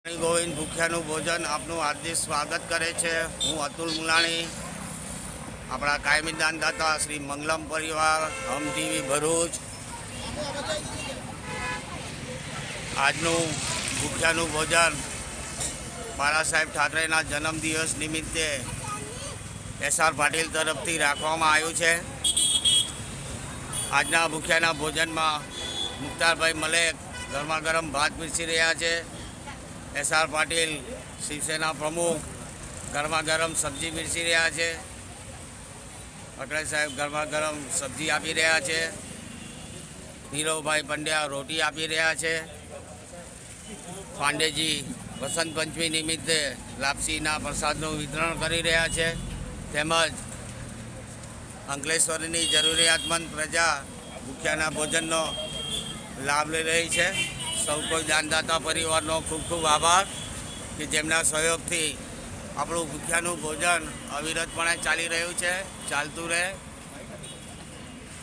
ગોવિંદ ભૂખ્યાનું ભોજન આપનું હાર્દિક સ્વાગત કરે છે। હું અતુલ મુલાણી, આપણા કાયમી દાનદાતા શ્રી મંગલમ પરિવાર, હમ ટીવી ભરૂચ। આજનું ભૂખ્યાનું ભોજન બાળા સાહેબ ઠાકરેના જન્મદિવસ નિમિત્તે એસ.આર. પાટીલ તરફથી રાખવામાં આવ્યું છે। આજના ભૂખ્યાના ભોજનમાં મુખ્તારભાઈ મલેક ગરમા ગરમ ભાત પીરસી રહ્યા છે। એસ.આર. પાટીલ શિવસેના પ્રમુખ ગરમા ગરમ સબ્જી પીરસી રહ્યા છે। પટેલ સાહેબ ગરમા ગરમ સબ્જી આપી રહ્યા છે। નીરવભાઈ પંડ્યા રોટી આપી રહ્યા છે। પાંડેજી વસંત પંચમી નિમિત્તે લાપસીના પ્રસાદનું વિતરણ કરી રહ્યા છે। તેમજ અંકલેશ્વરની જરૂરિયાતમંદ પ્રજા ભૂખ્યાના ભોજનનો લાભ લઈ રહી છે। સૌ કોઈ દાનદાતા પરિવારનો ખૂબ ખૂબ આભાર કે જેમના સહયોગથી આપણું ભૂખ્યાનું ભોજન અવિરતપણે ચાલી રહ્યું છે, ચાલતું રહે।